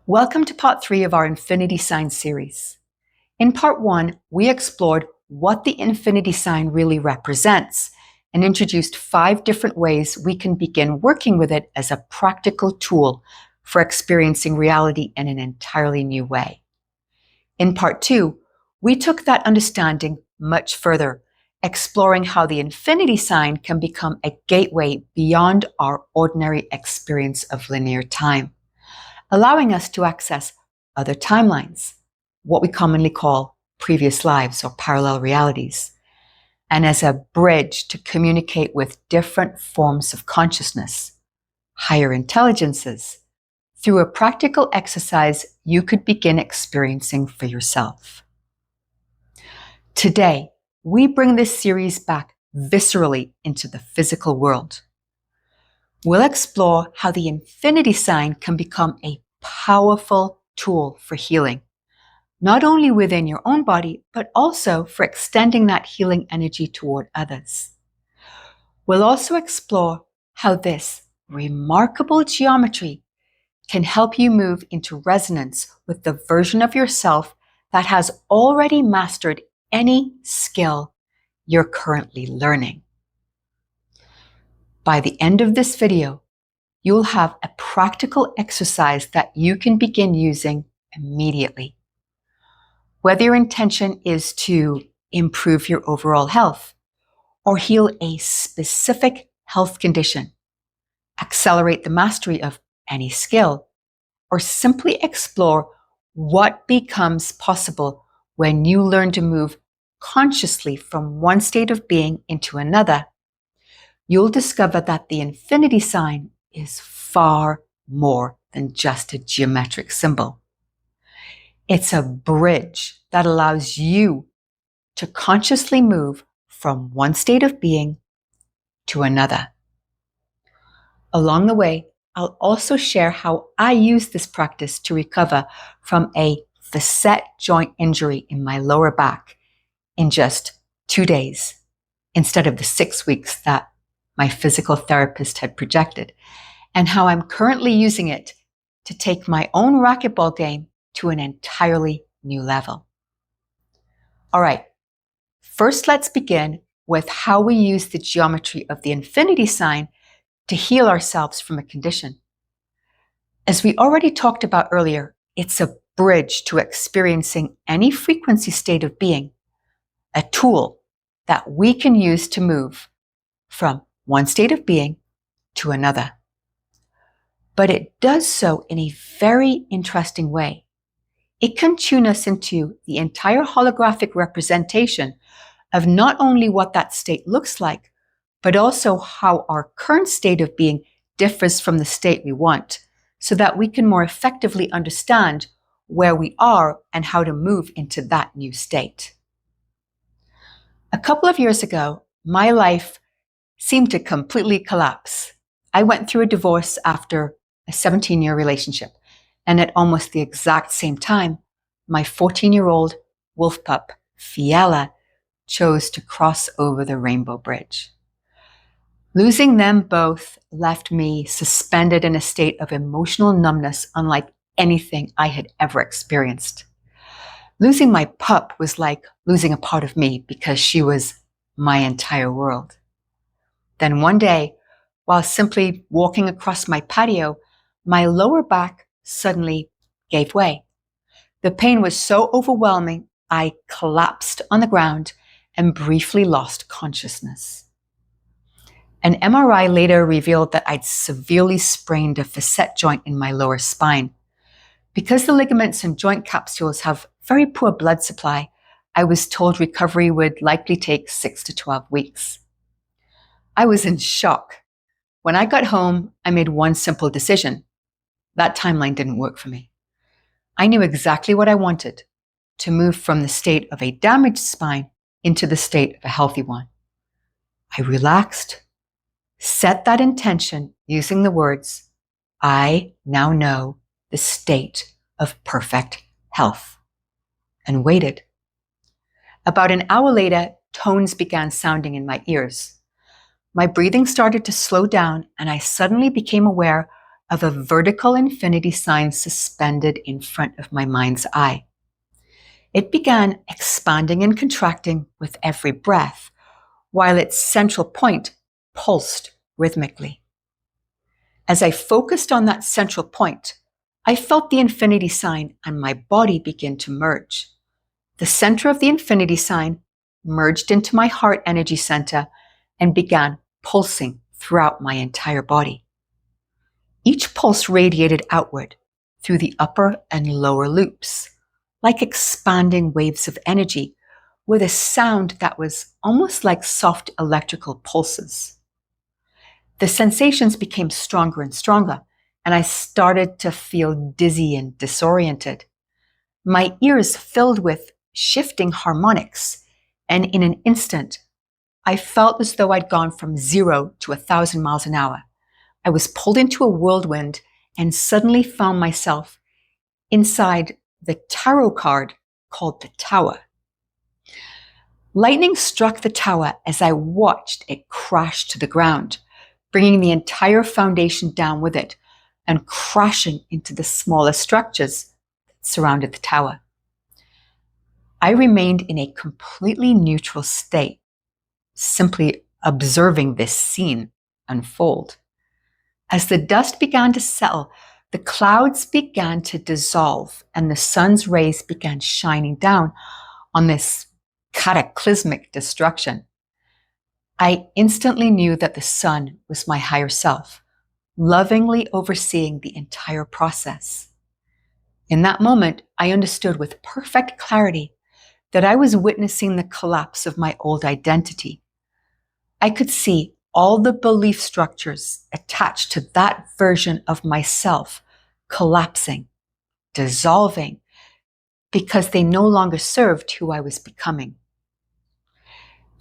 Welcome to part 3 of our infinity sign series. In part 1, we explored what the infinity sign really represents and introduced 5 different ways we can begin working with it as a practical tool for experiencing reality in an entirely new way. In part 2, we took that understanding much further, exploring how the infinity sign can become a gateway beyond our ordinary experience of linear time, allowing us to access other timelines, what we commonly call previous lives or parallel realities, and as a bridge to communicate with different forms of consciousness, higher intelligences, through a practical exercise you could begin experiencing for yourself. Today, we bring this series back viscerally into the physical world. We'll explore how the infinity sign can become a powerful tool for healing, not only within your own body, but also for extending that healing energy toward others. We'll also explore how this remarkable geometry can help you move into resonance with the version of yourself that has already mastered any skill you're currently learning. By the end of this video, you'll have a practical exercise that you can begin using immediately. Whether your intention is to improve your overall health or heal a specific health condition, accelerate the mastery of any skill, or simply explore what becomes possible when you learn to move consciously from one state of being into another, you'll discover that the infinity sign is far more than just a geometric symbol. It's a bridge that allows you to consciously move from one state of being to another. Along the way, I'll also share how I use this practice to recover from a facet joint injury in my lower back in just 2 days, instead of the 6 weeks that my physical therapist had projected, and how I'm currently using it to take my own racquetball game to an entirely new level. All right, first let's begin with how we use the geometry of the infinity sign to heal ourselves from a condition. As we already talked about earlier, it's a bridge to experiencing any frequency state of being, a tool that we can use to move from one state of being to another. But it does so in a very interesting way. It can tune us into the entire holographic representation of not only what that state looks like, but also how our current state of being differs from the state we want, so that we can more effectively understand where we are and how to move into that new state. A couple of years ago, my life seemed to completely collapse. I went through a divorce after a 17-year relationship, and at almost the exact same time, my 14-year-old wolf pup, Fiala, chose to cross over the rainbow bridge. Losing them both left me suspended in a state of emotional numbness unlike anything I had ever experienced. Losing my pup was like losing a part of me because she was my entire world. Then one day, while simply walking across my patio, my lower back suddenly gave way. The pain was so overwhelming, I collapsed on the ground and briefly lost consciousness. An MRI later revealed that I'd severely sprained a facet joint in my lower spine. Because the ligaments and joint capsules have very poor blood supply, I was told recovery would likely take 6 to 12 weeks. I was in shock. When I got home, I made one simple decision. That timeline didn't work for me. I knew exactly what I wanted, to move from the state of a damaged spine into the state of a healthy one. I relaxed, set that intention using the words, I now know the state of perfect health, and waited. About an hour later, tones began sounding in my ears. My breathing started to slow down, and I suddenly became aware of a vertical infinity sign suspended in front of my mind's eye. It began expanding and contracting with every breath, while its central point pulsed rhythmically. As I focused on that central point, I felt the infinity sign and my body begin to merge. The center of the infinity sign merged into my heart energy center and began pulsing throughout my entire body. Each pulse radiated outward through the upper and lower loops, like expanding waves of energy with a sound that was almost like soft electrical pulses. The sensations became stronger and stronger, and I started to feel dizzy and disoriented. My ears filled with shifting harmonics, and in an instant, I felt as though I'd gone from 0 to 1,000 miles an hour. I was pulled into a whirlwind and suddenly found myself inside the tarot card called the Tower. Lightning struck the tower as I watched it crash to the ground, bringing the entire foundation down with it and crashing into the smaller structures that surrounded the tower. I remained in a completely neutral state, simply observing this scene unfold. As the dust began to settle, the clouds began to dissolve and the sun's rays began shining down on this cataclysmic destruction. I instantly knew that the sun was my higher self, lovingly overseeing the entire process. In that moment, I understood with perfect clarity that I was witnessing the collapse of my old identity. I could see all the belief structures attached to that version of myself collapsing, dissolving, because they no longer served who I was becoming.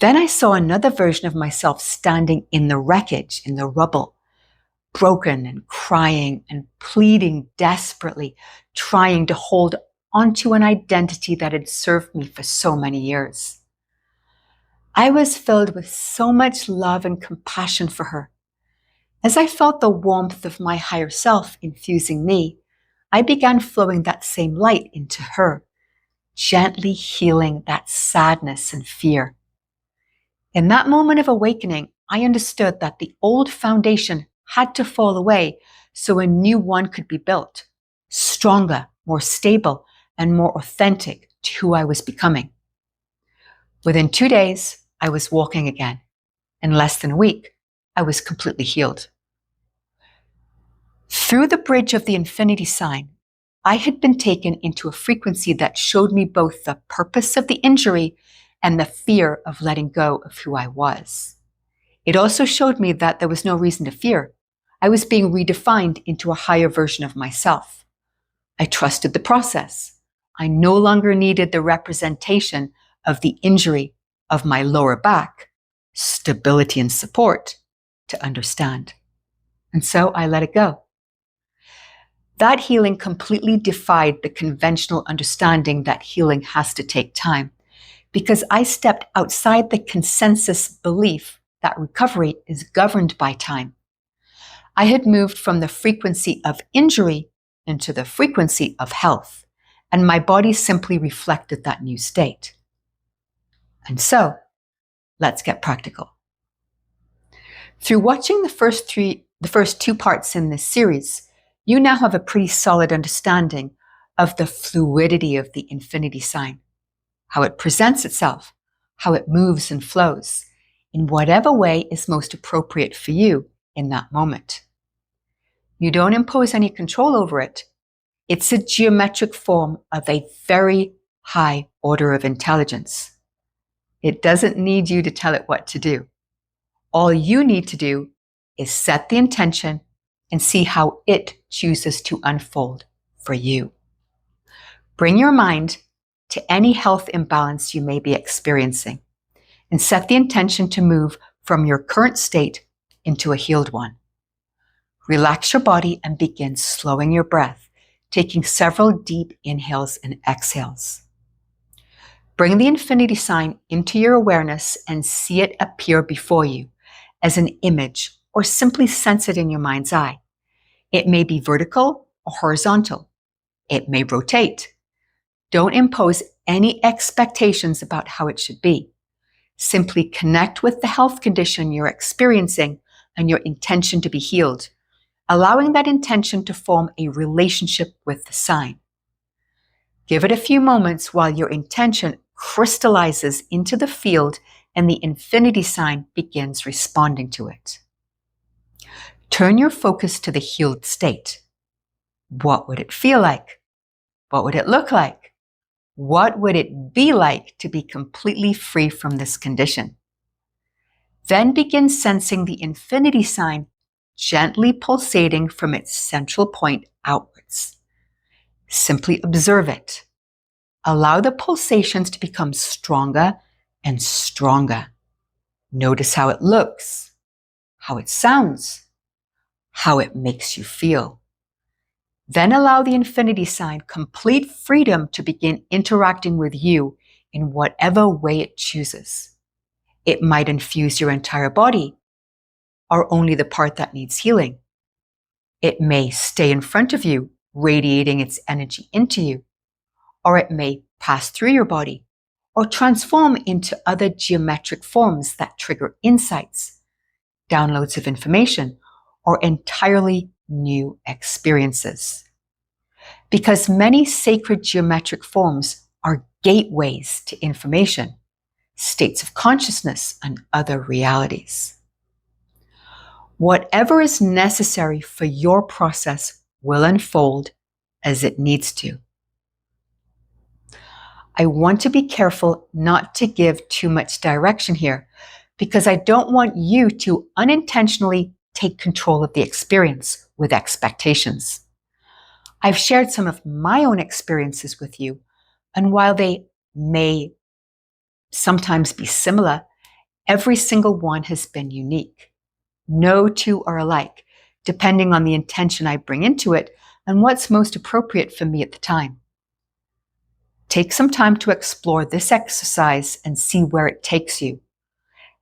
Then I saw another version of myself standing in the wreckage, in the rubble, broken and crying and pleading desperately, trying to hold onto an identity that had served me for so many years. I was filled with so much love and compassion for her. As I felt the warmth of my higher self infusing me, I began flowing that same light into her, gently healing that sadness and fear. In that moment of awakening, I understood that the old foundation had to fall away so a new one could be built, stronger, more stable, and more authentic to who I was becoming. Within 2 days, I was walking again. In less than a week, I was completely healed. Through the bridge of the infinity sign, I had been taken into a frequency that showed me both the purpose of the injury and the fear of letting go of who I was. It also showed me that there was no reason to fear. I was being redefined into a higher version of myself. I trusted the process. I no longer needed the representation of the injury of my lower back, stability and support, to understand. And so I let it go. That healing completely defied the conventional understanding that healing has to take time, because I stepped outside the consensus belief that recovery is governed by time. I had moved from the frequency of injury into the frequency of health, and my body simply reflected that new state. And so, let's get practical. Through watching the first 2 parts in this series, you now have a pretty solid understanding of the fluidity of the infinity sign, how it presents itself, how it moves and flows, in whatever way is most appropriate for you in that moment. You don't impose any control over it. It's a geometric form of a very high order of intelligence. It doesn't need you to tell it what to do. All you need to do is set the intention and see how it chooses to unfold for you. Bring your mind to any health imbalance you may be experiencing and set the intention to move from your current state into a healed one. Relax your body and begin slowing your breath, taking several deep inhales and exhales. Bring the infinity sign into your awareness and see it appear before you as an image, or simply sense it in your mind's eye. It may be vertical or horizontal. It may rotate. Don't impose any expectations about how it should be. Simply connect with the health condition you're experiencing and your intention to be healed, allowing that intention to form a relationship with the sign. Give it a few moments while your intention crystallizes into the field and the infinity sign begins responding to it. Turn your focus to the healed state. What would it feel like? What would it look like? What would it be like to be completely free from this condition? Then begin sensing the infinity sign gently pulsating from its central point outwards. Simply observe it. Allow the pulsations to become stronger and stronger. Notice how it looks, how it sounds, how it makes you feel. Then allow the infinity sign complete freedom to begin interacting with you in whatever way it chooses. It might infuse your entire body or only the part that needs healing. It may stay in front of you, radiating its energy into you, or it may pass through your body or transform into other geometric forms that trigger insights, downloads of information, or entirely new experiences. Because many sacred geometric forms are gateways to information, states of consciousness, and other realities. Whatever is necessary for your process will unfold as it needs to. I want to be careful not to give too much direction here because I don't want you to unintentionally take control of the experience with expectations. I've shared some of my own experiences with you, and while they may sometimes be similar, every single one has been unique. No two are alike, depending on the intention I bring into it and what's most appropriate for me at the time. Take some time to explore this exercise and see where it takes you.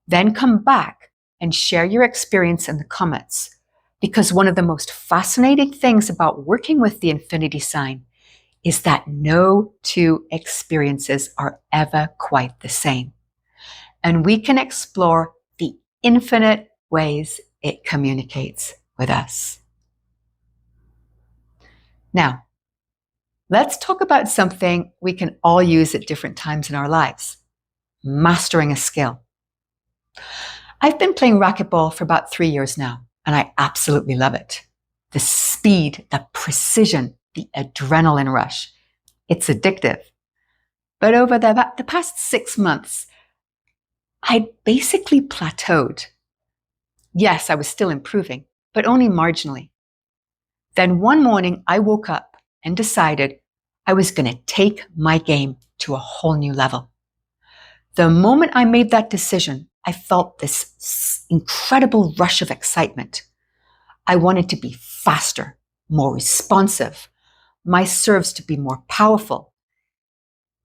Then come back and share your experience in the comments, because one of the most fascinating things about working with the infinity sign is that no two experiences are ever quite the same. And we can explore the infinite ways it communicates with us. Now, let's talk about something we can all use at different times in our lives: mastering a skill. I've been playing racquetball for about 3 years now, and I absolutely love it. The speed, the precision, the adrenaline rush. It's addictive. But over the past 6 months, I basically plateaued. Yes, I was still improving, but only marginally. Then one morning I woke up and decided I was going to take my game to a whole new level. The moment I made that decision, I felt this incredible rush of excitement. I wanted to be faster, more responsive, my serves to be more powerful,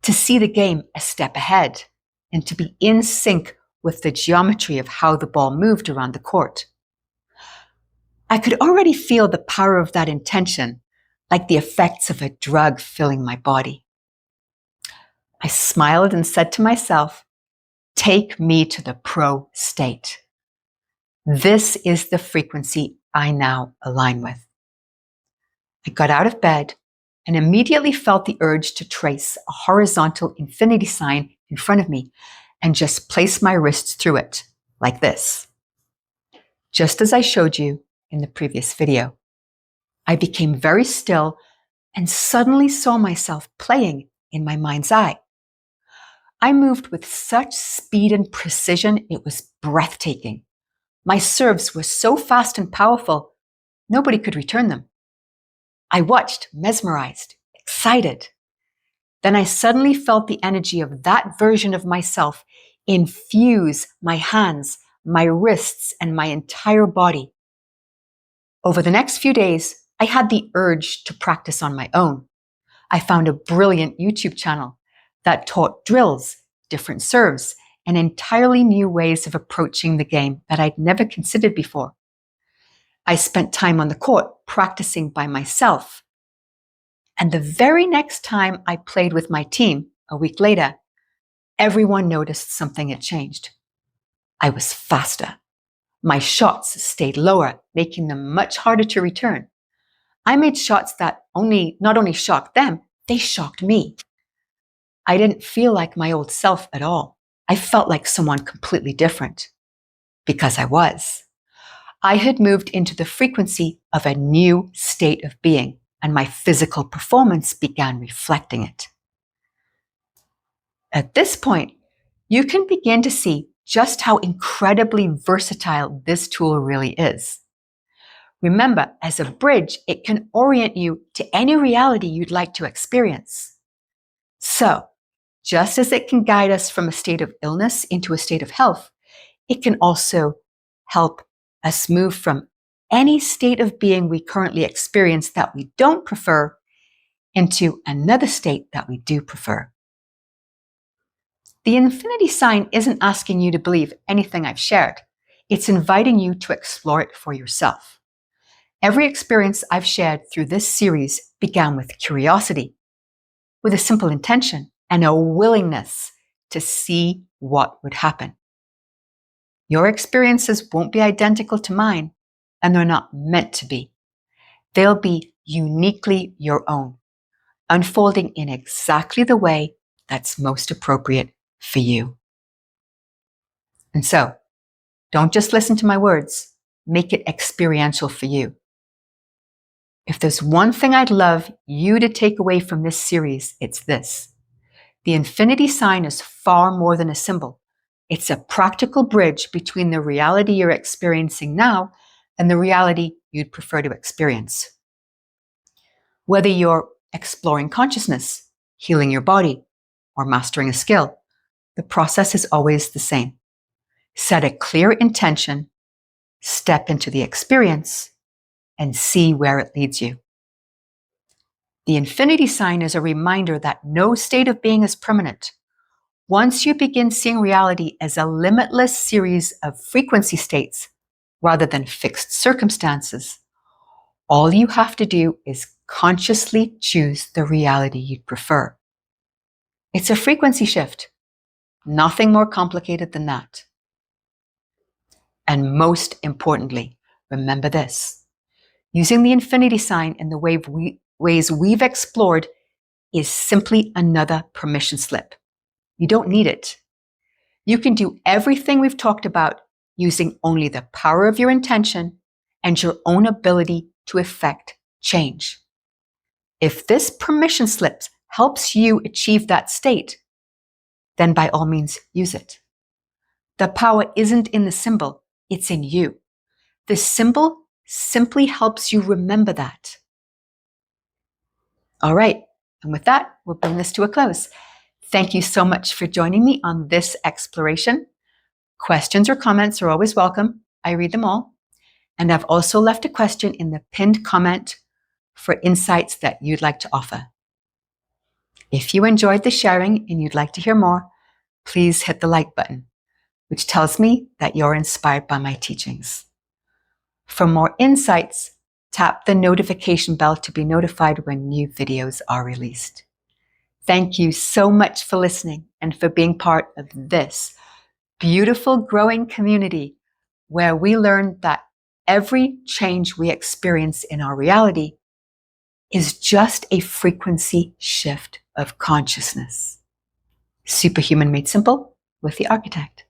to see the game a step ahead, and to be in sync with the geometry of how the ball moved around the court. I could already feel the power of that intention, like the effects of a drug filling my body. I smiled and said to myself, "Take me to the pro state." This is the frequency I now align with. I got out of bed and immediately felt the urge to trace a horizontal infinity sign in front of me and just place my wrists through it, like this. Just as I showed you in the previous video. I became very still and suddenly saw myself playing in my mind's eye. I moved with such speed and precision, it was breathtaking. My serves were so fast and powerful, nobody could return them. I watched, mesmerized, excited. Then I suddenly felt the energy of that version of myself infuse my hands, my wrists, and my entire body. Over the next few days, I had the urge to practice on my own. I found a brilliant YouTube channel that taught drills, different serves, and entirely new ways of approaching the game that I'd never considered before. I spent time on the court practicing by myself. And the very next time I played with my team, a week later, everyone noticed something had changed. I was faster. My shots stayed lower, making them much harder to return. I made shots that not only shocked them, they shocked me. I didn't feel like my old self at all. I felt like someone completely different. Because I was. I had moved into the frequency of a new state of being, and my physical performance began reflecting it. At this point, you can begin to see just how incredibly versatile this tool really is. Remember, as a bridge, it can orient you to any reality you'd like to experience. So, just as it can guide us from a state of illness into a state of health, it can also help us move from any state of being we currently experience that we don't prefer into another state that we do prefer. The infinity sign isn't asking you to believe anything I've shared. It's inviting you to explore it for yourself. Every experience I've shared through this series began with curiosity, with a simple intention and a willingness to see what would happen. Your experiences won't be identical to mine, and they're not meant to be. They'll be uniquely your own, unfolding in exactly the way that's most appropriate for you. And so, don't just listen to my words, make it experiential for you. If there's one thing I'd love you to take away from this series, it's this. The infinity sign is far more than a symbol. It's a practical bridge between the reality you're experiencing now and the reality you'd prefer to experience. Whether you're exploring consciousness, healing your body, or mastering a skill, the process is always the same. Set a clear intention, step into the experience, and see where it leads you. The infinity sign is a reminder that no state of being is permanent. Once you begin seeing reality as a limitless series of frequency states rather than fixed circumstances, all you have to do is consciously choose the reality you'd prefer. It's a frequency shift. Nothing more complicated than that. And most importantly, remember this. Using the infinity sign in the ways we've explored is simply another permission slip. You don't need it. You can do everything we've talked about using only the power of your intention and your own ability to effect change. If this permission slip helps you achieve that state, then by all means use it. The power isn't in the symbol, it's in you. The symbol simply helps you remember that. All right, and with that, we'll bring this to a close. Thank you so much for joining me on this exploration. Questions or comments are always welcome. I read them all. And I've also left a question in the pinned comment for insights that you'd like to offer. If you enjoyed the sharing and you'd like to hear more, please hit the like button, which tells me that you're inspired by my teachings. For more insights, tap the notification bell to be notified when new videos are released. Thank you so much for listening and for being part of this beautiful growing community where we learn that every change we experience in our reality is just a frequency shift of consciousness. Superhuman made simple with the architect.